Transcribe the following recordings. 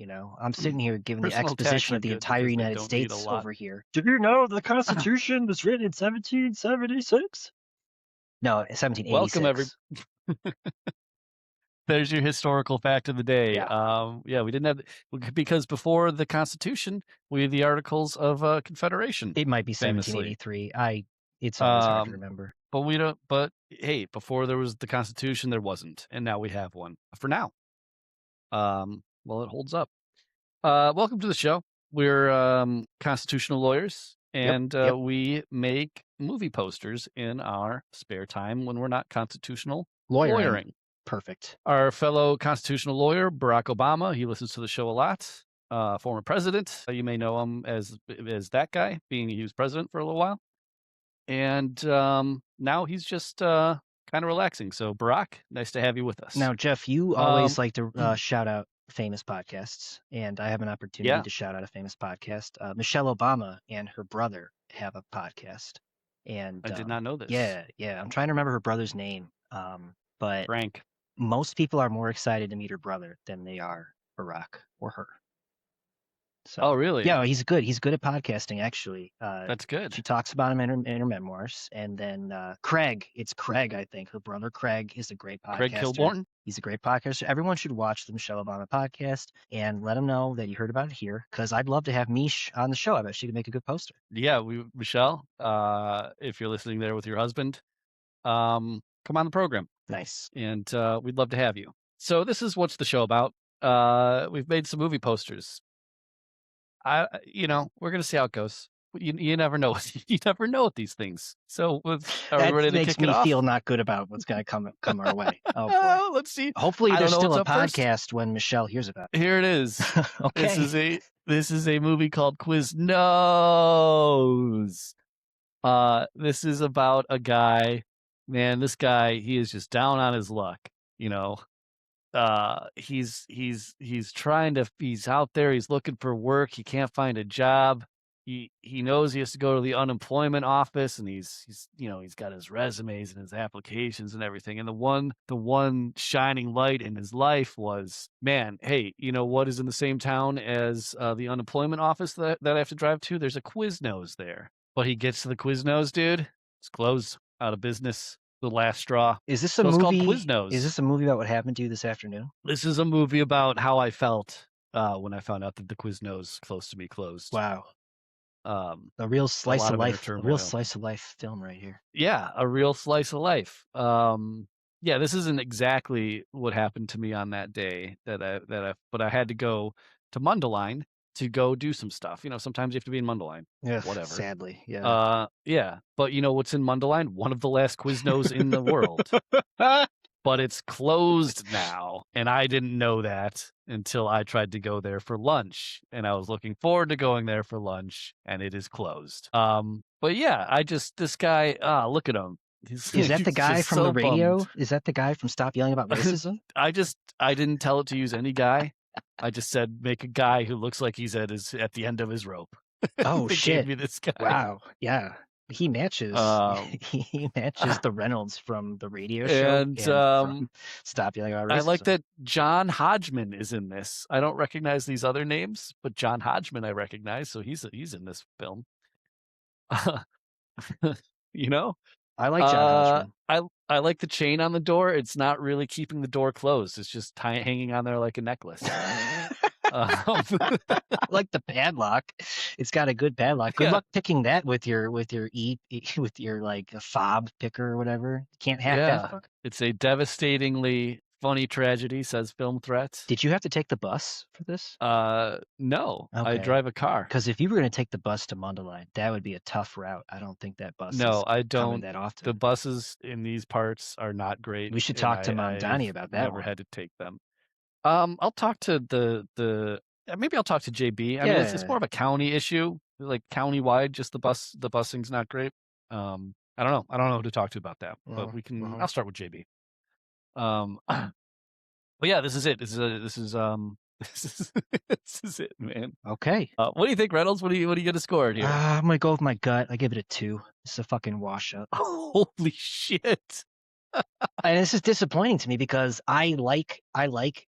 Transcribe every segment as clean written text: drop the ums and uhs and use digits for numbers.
I'm sitting here giving the Personal attacks exposition are of the good entire because they United don't need a States lot. over here. Did you know the Constitution was written in 1776? No, Welcome, 1786. There's your historical fact of the day. Yeah. We didn't have because before the Constitution, we had the Articles of Confederation. It might be famously. 1783. It's always hard to Um, remember. but we don't. But hey, before there was the Constitution, there wasn't, and now we have one for now. Well, it holds up. Welcome to the show. We're constitutional lawyers, and Yep. we make movie posters in our spare time when we're not constitutional Lawyering. Perfect. Our fellow constitutional lawyer, Barack Obama, he listens to the show a lot. Former president. You may know him as that guy, being he was president for a little while. And now he's just kind of relaxing. So, Barack, nice to have you with us. Now, Jeff, you always like to shout out famous podcasts, and I have an opportunity to shout out a famous podcast. Michelle Obama and her brother have a podcast. And I did not know this. Yeah. I'm trying to remember her brother's name. But Frank. Most people are more excited to meet her brother than they are Barack or her. So, oh, really? Yeah, he's good. He's good at podcasting, actually. That's good. She talks about him in her memoirs. And then Craig, it's Craig, I think. Her brother Craig is a great podcaster. Craig Kilborn? He's a great podcaster. Everyone should watch the Michelle Obama podcast and let him know that you heard about it here, because I'd love to have Mish on the show. I bet she could make a good poster. Yeah, Michelle, if you're listening there with your husband, come on the program. Nice. And we'd love to have you. So this is what's the show about. We've made some movie posters. We're gonna see how it goes. You never know. You never know with these things. So are we ready to kick it off? That makes me feel not good about what's going to come our way. Oh boy. Let's see. Hopefully there's still a podcast when Michelle hears about it. Here it is. Okay. This is a movie called Quiznos. This is about a guy. Man, this guy, he is just down on his luck. He's out there, he's looking for work, he can't find a job. He knows he has to go to the unemployment office, and he's got his resumes and his applications and everything. And the one shining light in his life was, man, hey, you know what is in the same town as the unemployment office that I have to drive to? There's a Quiznos there. But he gets to the Quiznos, dude. It's closed, out of business. The last straw. Is this a movie? It's called Quiznos. Is this a movie about what happened to you this afternoon? This is a movie about how I felt when I found out that the Quiznos close to me closed. Wow. A real slice of life. turmoil. A real slice of life film right here. Yeah, a real slice of life. Yeah, this isn't exactly what happened to me on that day but I had to go to Mundelein to go do some stuff. Sometimes you have to be in Mundelein. Yeah, whatever. Sadly, yeah. Yeah, but you know what's in Mundelein? One of the last Quiznos in the world. But it's closed now, and I didn't know that until I tried to go there for lunch, and I was looking forward to going there for lunch, and it is closed. But yeah, this guy, look at him. Is that the guy from the radio? Bummed. Is that the guy from Stop Yelling About Racism? I didn't tell it to use any guy. I just said make a guy who looks like he's at the end of his rope. Oh shit! Gave me this guy. Wow, yeah. He matches. He matches the Reynolds from the radio show and from Stop Yelling About Racism. I like that John Hodgman is in this. I don't recognize these other names, but John Hodgman I recognize, so he's in this film. I like John Hodgman. I like the chain on the door. It's not really keeping the door closed. It's just hanging on there like a necklace. I like the padlock. It's got a good padlock. Good luck picking that with your like a fob picker or whatever. Can't hack that. It's a devastatingly funny tragedy, says Film Threats. Did you have to take the bus for this? No. Okay. I drive a car. Because if you were going to take the bus to Mundelein, that would be a tough route. I don't think that bus is I don't coming that often. The buses in these parts are not great. We should talk to Mom Donnie about that. Never had to take them. I'll talk to maybe I'll talk to JB. I mean, it's more of a county issue, like county-wide. Just the busing's not great. I don't know. I don't know who to talk to about that, but we can. I'll start with JB. But yeah, this is it. This is it, man. Okay. What do you think, Reynolds? What are you gonna score here? I'm gonna go with my gut. I give it a 2. It's a fucking washout. Holy shit. And this is disappointing to me because I like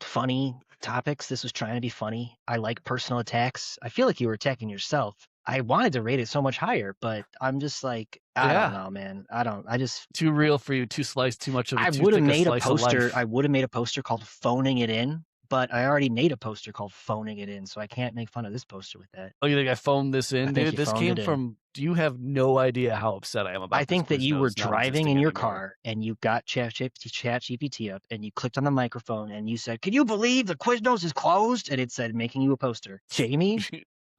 funny topics. This was trying to be funny. I like personal attacks. I feel like you were attacking yourself. I wanted to rate it so much higher, but I'm just like, I don't know, man. I just too real for you, too sliced, too much of I it, too would have thick a made a slice of poster. life. I would have made a poster called Phoning It In, but I already made a poster called Phoning It In, so I can't make fun of this poster with that. Oh, you think I phoned this in, I think dude? you This phoned came it in. from. You have no idea how upset I am about I this think that you were Quiznos not driving existing in your anymore. car and you got ChatGPT up and you clicked on the microphone and you said, "Can you believe the Quiznos is closed?" And it said, "Making you a poster." Jamie,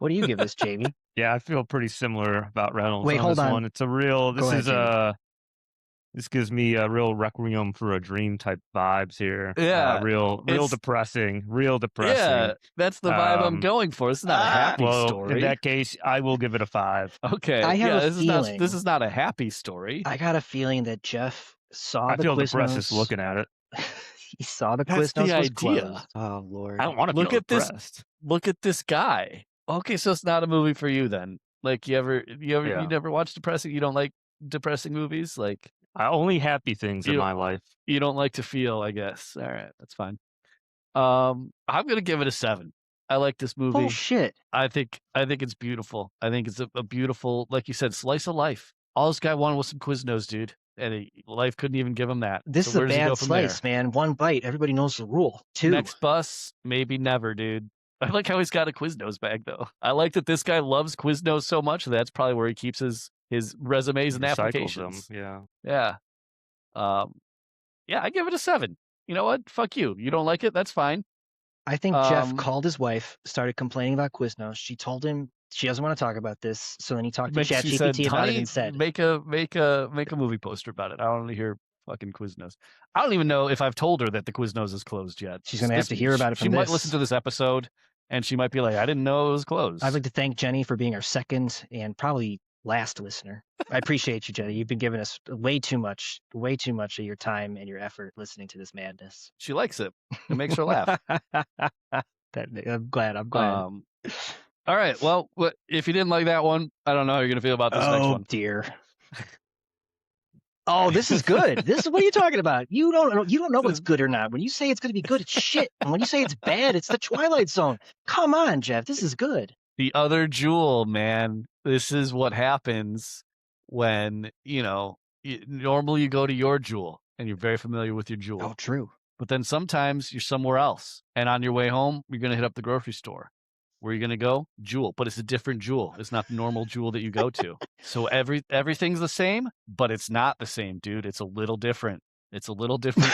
what do you give this, Jamie? Yeah, I feel pretty similar about Reynolds Wait, on hold this on. one. It's a real. Go ahead, Jamie. This gives me a real Requiem for a Dream type vibes here. Yeah, real depressing. Real depressing. Yeah, that's the vibe I'm going for. This is not a happy story. In that case, I will give it a 5. Okay. I have a feeling. This is not a happy story. I got a feeling that Jeff saw I the feel Quiznos. depressed just looking at it. He saw the That's Quiznos the was idea. closed. Oh Lord! I don't want to Look feel at this. depressed. Look at this guy. Okay, so it's not a movie for you then. Like you never watch depressing? You don't like depressing movies? Like only happy things in my life. You don't like to feel, I guess. All right, that's fine. I'm gonna give it a 7. I like this movie. Bullshit. I think it's beautiful. I think it's a beautiful, like you said, slice of life. All this guy wanted was some Quiznos, dude, and life couldn't even give him that. This is a bad slice, man. One bite, everybody knows the rule. 2. Next bus, maybe never, dude. I like how he's got a Quiznos bag, though. I like that this guy loves Quiznos so much. That's probably where he keeps his resumes and applications. Them, yeah. Yeah, I give it a 7. You know what? Fuck you. You don't like it? That's fine. I think Jeff called his wife, started complaining about Quiznos. She told him she doesn't want to talk about this. So then he talked to ChatGPT about it and said, "Make a movie poster about it. I don't want to hear fucking Quiznos." I don't even know if I've told her that the Quiznos is closed yet. She's gonna have to hear about it from She might listen to this episode, and she might be like, "I didn't know it was closed." I'd like to thank Jenny for being our second and probably last listener. I appreciate you, Jenny. You've been giving us way too much of your time and your effort listening to this madness. She likes it. It makes her laugh. I'm glad. All right. Well, if you didn't like that one, I don't know how you're gonna feel about this next one. Oh dear. Oh, this is good. This is what are you talking about? You don't know what's good or not. When you say it's going to be good, it's shit. And when you say it's bad, it's the Twilight Zone. Come on, Jeff. This is good. The Other Jewel, man. This is what happens when, normally you go to your jewel and you're very familiar with your jewel. Oh, true. But then sometimes you're somewhere else. And on your way home, you're going to hit up the grocery store. Where are you going to go? Jewel. But it's a different jewel. It's not the normal jewel that you go to. So everything's the same, but it's not the same, dude. It's a little different. It's a little different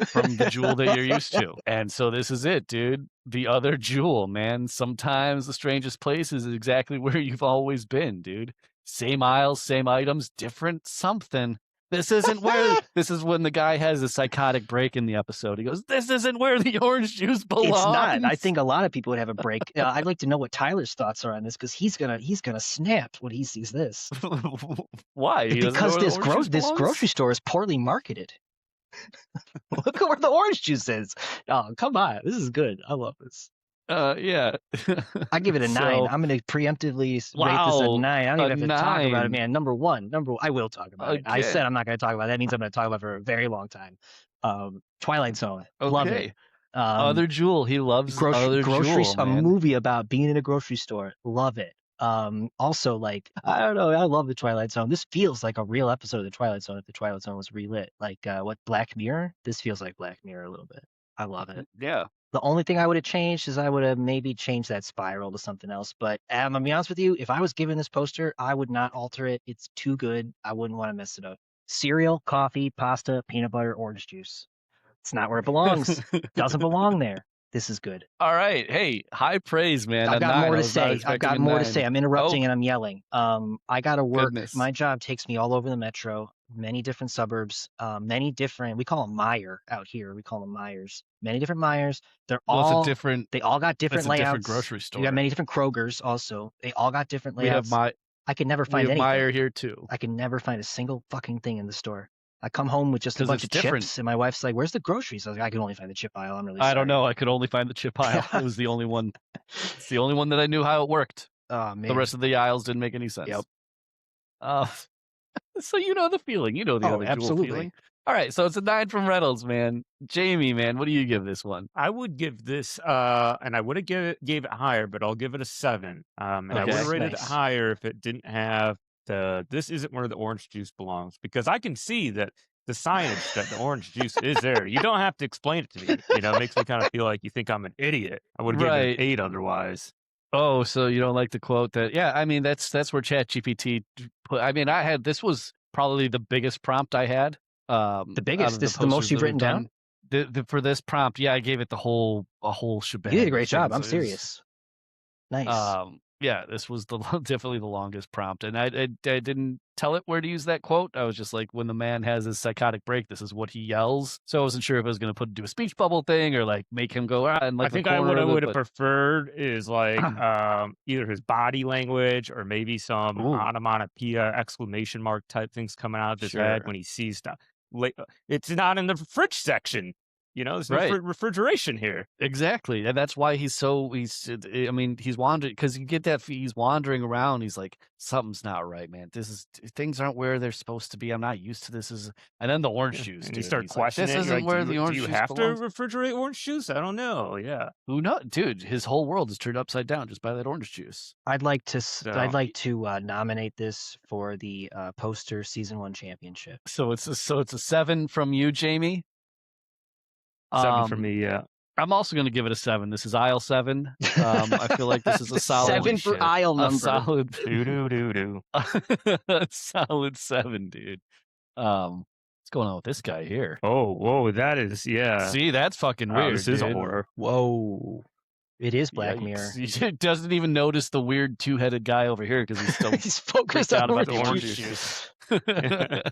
from the jewel that you're used to. And so this is it, dude. The Other Jewel, man. Sometimes the strangest place is exactly where you've always been, dude. Same aisles, same items, different something. This isn't where. This is when the guy has a psychotic break in the episode. He goes, "This isn't where the orange juice belongs." It's not. I think a lot of people would have a break. I'd like to know what Tyler's thoughts are on this because he's gonna snap when he sees this. Why? Because this grocery store is poorly marketed. Look at where the orange juice is. Oh, come on. This is good. I love this. Yeah. I give it a 9. I'm going to preemptively rate this a 9. I don't even have to talk about it, man. Number one, I will talk about it. I said I'm not going to talk about it. That means I'm going to talk about it for a very long time. Twilight Zone. Okay. Love it. Other Jewel. He loves Other Jewel, a movie about being in a grocery store. Love it. Also, like, I don't know. I love the Twilight Zone. This feels like a real episode of the Twilight Zone if the Twilight Zone was relit. Like, what, Black Mirror? This feels like Black Mirror a little bit. I love it. Yeah. The only thing I would have changed is I would have maybe changed that spiral to something else. But I'm going to be honest with you, if I was given this poster, I would not alter it. It's too good. I wouldn't want to mess it up. Cereal, coffee, pasta, peanut butter, orange juice. It's not where it belongs. Doesn't belong there. This is good. All right. Hey, high praise, man. I've got more to say. I'm interrupting and I'm yelling. I got to work. Goodness. My job takes me all over the metro, many different suburbs, we call them Meijer out here. We call them Meijers. Many different Meijers. They all got different layouts. Different grocery store. You got many different Krogers also. They all got different layouts. I can never find anything. Meijer here too. I can never find a single fucking thing in the store. I come home with just a bunch of chips, and my wife's like, "Where's the groceries?" I was like, "I can only find the chip aisle." I'm really sorry. I don't know. I could only find the chip aisle. It was the only one. It's the only one that I knew how it worked. Oh man. The rest of the aisles didn't make any sense. Yep. So you know the feeling. You know the Other Jewel feeling. All right, so it's a 9 from Reynolds, man. Jamie, man, what do you give this one? I would give this, and I would have gave it higher, but I'll give it a 7. And I would Okay. have rated it Nice. higher if it didn't have this isn't where the orange juice belongs, because I can see that the signage that the orange juice is there. You don't have to explain it to me. You know, it makes me kind of feel like you think I'm an idiot. I would give it Right. an 8 otherwise. Oh, so you don't like the quote that? Yeah, I mean that's where ChatGPT put. I mean, this was probably the biggest prompt I had. The out biggest. of This is the most posters you've that we've written down? For this prompt, yeah, I gave it a whole shebang. You did a of great job. things. I'm It was- serious. Nice. Yeah, this was definitely the longest prompt, and I didn't tell it where to use that quote. I was just like, when the man has his psychotic break, this is what he yells. So I wasn't sure if I was going to put do a speech bubble thing or like make him go and like I think I would have preferred is like either his body language or maybe some Ooh. onomatopoeia exclamation mark type things coming out of his head Sure. when he sees stuff. It's not in the fridge section. You know, there's no Right. refrigeration here. Exactly, and that's why he's I mean, he's wandering because you get that he's wandering around. He's like, something's not right, man. Things aren't where they're supposed to be. I'm not used to this. And then the orange juice, And dude. you start He's like, questioning this it. isn't You're where like, the orange do you juice have belongs. to refrigerate orange juice? I don't know. Yeah. Who knows, dude? His whole world is turned upside down just by that orange juice. I'd like to So- nominate this for the poster season 1 championship. So it's a 7 from you, Jamie. 7 for me. Yeah. I'm also going to give it a 7. This is aisle 7. I feel like this is a solid 7 for shit. aisle A number. solid, Do. solid 7, dude. What's going on with this guy here? Oh, whoa, that is See, that's fucking Wow, weird. this is a dude. horror. Whoa. It is Black Yikes. Mirror. He doesn't even notice the weird 2-headed guy over here because he's still He's focused freaked out on about the orange orange juice. juice.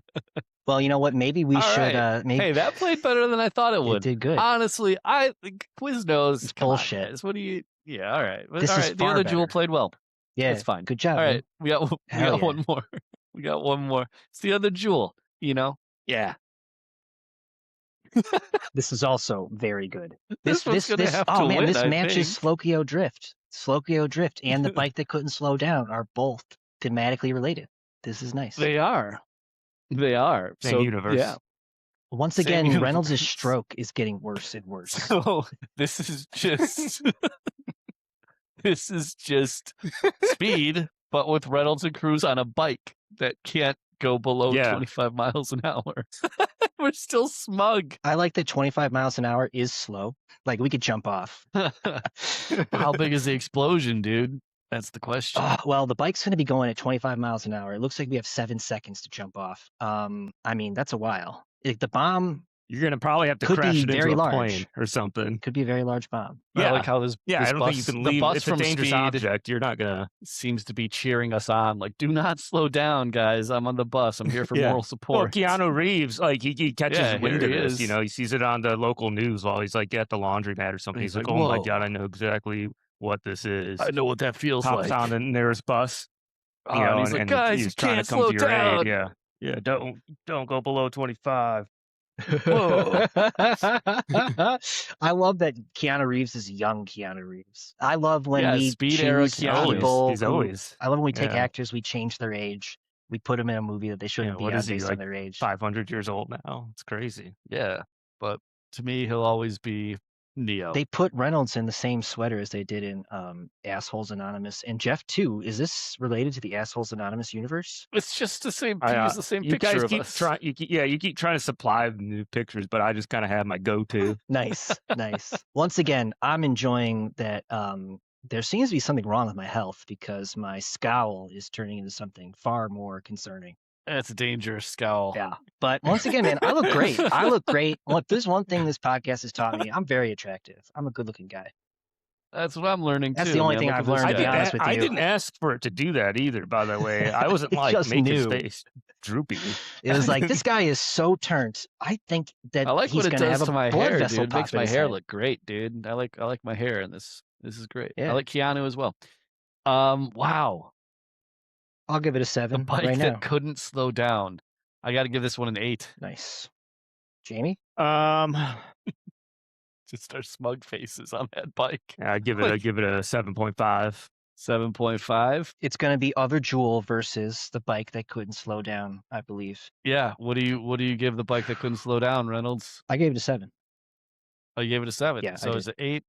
Well, you know what? Maybe we All should. right. Maybe Hey, that played better than I thought it it would. did good. Honestly, Quiznos. It's come on, bullshit. guys. What do you? Yeah, all right. This all is right. The far other Jewel better. played well. Yeah, That's fine. Good job. All man. right, we got Hell yeah. one more. We got one more. It's the other Jewel. You know. Yeah. This is also very good. This one's gonna have to oh man, win, this I matches think. Slokio Drift. Slokio Drift and the bike that couldn't slow down are both thematically related. This is nice. They are. They are. Same so, universe. Yeah. Once Same again, universe. Reynolds' stroke is getting worse and worse. So this is just this is just speed, but with Reynolds and Cruz on a bike that can't go below Yeah. 25 miles an hour. We're still smug. I like that 25 miles an hour is slow. Like we could jump off. How big is the explosion, dude? That's the question. Well, the bike's going to be going at 25 miles an hour. It looks like we have 7 seconds to jump off. I mean, that's a while. The bomb You're gonna probably have to Could crash be it into very a large. plane or something. could be a very large bomb. I Yeah. like how this Yeah, this I don't bus, think you can the leave. bus It's a from dangerous Speed object. You're not gonna. seems to be cheering us on. Like, do not slow down, guys. I'm on the bus. I'm here for Yeah. moral Well, support. Keanu Reeves, like he catches Yeah, wind here of he this. is. You know, he sees it on the local news while he's like at the laundromat or something. He's He's like, like, "Oh my "Whoa. god, I know exactly what this is." I know what that feels Pops like. on the nearest bus. Oh, and he's like, guys, he's you trying can't to come slow to your down. aid. Yeah. Don't go below 25. Whoa. I love that Keanu Reeves is young Keanu Reeves. I love when Yeah, we Speed era choose Keanu. people. He's who- always I love when we take yeah. actors, we change their age. We put them in a movie that they shouldn't be what on is he, based like on their age. 500 years old now. It's crazy. Yeah, but to me, he'll always be Neo. They put Reynolds in the same sweater as they did in Assholes Anonymous. And Jeff too. Is this related to the Assholes Anonymous universe? It's just the same. I, Use the same you picture guys of keep us. trying. You keep trying to supply new pictures, but I just kind of have my go-to. Nice, nice. Once again, I'm enjoying that. There seems to be something wrong with my health because my scowl is turning into something far more concerning. That's a dangerous scowl. Yeah. But once again, man, I look great. I look great. Look, there's one thing this podcast has taught me. I'm very attractive. I'm a good looking guy. That's what I'm learning That's too. the only man. thing Look at I've this learned, to be guy. honest with I you. didn't ask for it to do that either, by the way. I wasn't He like just making his knew. face droopy. It was like, this guy is so turned. I think that I like he's what it going to does have a to my blood hair, vessel dude. It pop makes in my his hair head. look great, dude. I like my hair in this. This is great. Yeah. I like Keanu as well. Wow. I'll give it a The 7 bike right that now. couldn't slow down. I got to give this one an 8. Nice. Jamie? Just our smug faces on that bike. I give it a 7.5. 7.5. It's going to be other Jewel versus the bike that couldn't slow down, I believe. Yeah. What do you give the bike that couldn't slow down, Reynolds? I gave it a 7. Oh, you gave it a 7. Yeah, I So did. is it 8?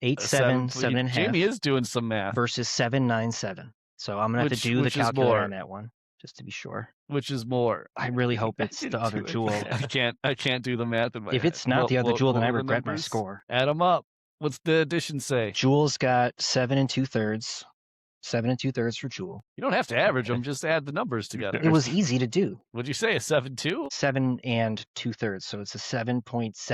8, A 7, 7. 7.5 Jamie is doing some math, versus 7, 9, 7. So I'm going to have to do the which is calculator more? on that one just to be sure. Which is more. I really hope it's didn't the other do it. Jewel. I can't do the math in my If head. it's not the other Jewel, then what I were the regret my numbers? score. Add them up. What's the addition say? Jewel's got 7 2/3. 7 2/3 for Jewel. You don't have to average them. Just add the numbers together. It was easy to do. What'd you say? A 7.2? 7 2/3. So it's a 7.7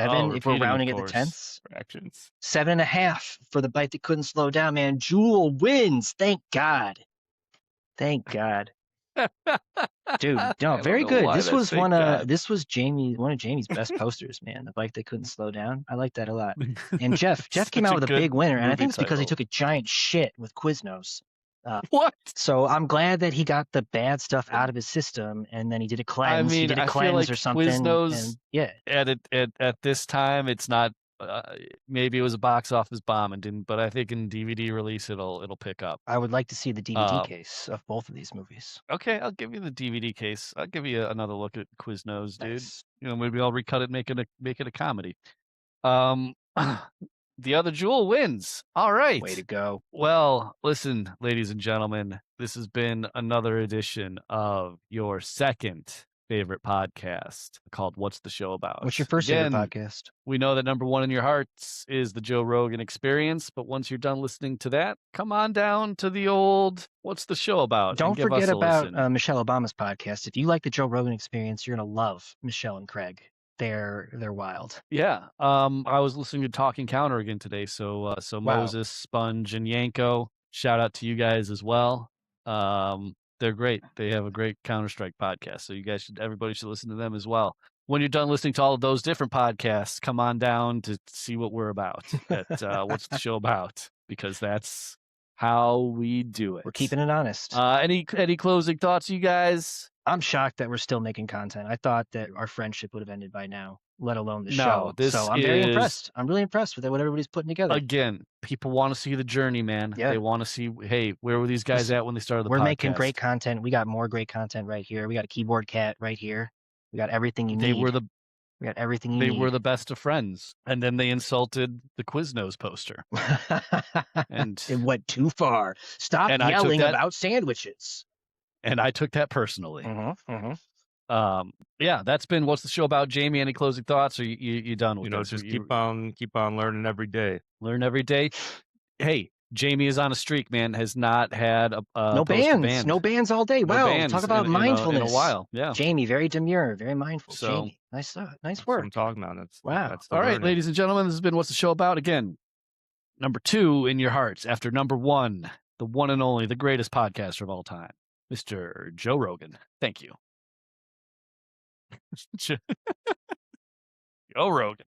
Oh, if we're repeating, of rounding at the course. tenths. Fractions. 7.5 for the bike that couldn't slow down, man. Jewel wins. Thank God. Thank God. Dude, no, don't very know good. why This that's was thank one God. this was one of Jamie's best posters, man. The bike that couldn't slow down. I like that a lot. And Jeff came Such out with a good big winner, and I movie think it's because he title. took a giant shit with Quiznos. What? So I'm glad that he got the bad stuff out of his system, and then he did a cleanse. He mean, did a I feel cleanse like or something. Quiznos And yeah, at this time, it's not. Maybe it was a box office bomb and didn't, but I think in DVD release it'll pick up. I would like to see the DVD case of both of these movies. Okay, I'll give you the DVD case. I'll give you another look at Quiznos, dude. Nice. You know, maybe I'll recut it, make it a comedy. The other Jewel wins. All right. Way to go. Well, listen, ladies and gentlemen, this has been another edition of your second favorite podcast called What's the Show About? What's your first Again, favorite podcast? we know that number one in your hearts is the Joe Rogan Experience, but once you're done listening to that, come on down to the old What's the Show About? and Don't give us forget a about listen. Michelle Obama's podcast. If you like the Joe Rogan Experience, you're gonna love Michelle and Craig. They're wild. Yeah. I was listening to Talking Counter again today. So Wow. Moses, Sponge, and Yanko, shout out to you guys as well. They're great. They have a great Counter-Strike podcast. So everybody should listen to them as well. When you're done listening to all of those different podcasts, come on down to see what we're about at What's the Show About? Because that's how we do it. We're keeping it honest. Any closing thoughts, you guys? I'm shocked that we're still making content. I thought that our friendship would have ended by now, let alone the No, show. this So I'm very is- impressed. I'm really impressed with what everybody's putting together. Again, people want to see the journey, man. Yeah. They want to see, hey, where were these guys at when they started the We're podcast? making great content. We got more great content right here. We got a keyboard cat right here. We got everything you They need. We got everything you They need. were the best of friends, and then they insulted the Quiznos poster. And It went too far. Stop And I took yelling that- about sandwiches. and I took that personally. Mm-hmm. Yeah, that's been What's the Show About? Jamie, any closing thoughts? Or you done with You know, this? just You keep on learning every day. learn every day. Hey, Jamie is on a streak, man. Has not had a No poster bands. banned. No bands all day. No Wow. bans Talk about in mindfulness. a while. Yeah. Jamie, very demure, very mindful. So- Jamie, nice That's what work. I'm talking about. Wow. That's the All right, learning. ladies and gentlemen, this has been What's the Show About? Again, number 2 in your hearts after number 1, the one and only, the greatest podcaster of all time, Mr. Joe Rogan. Thank you. Joe Rogan.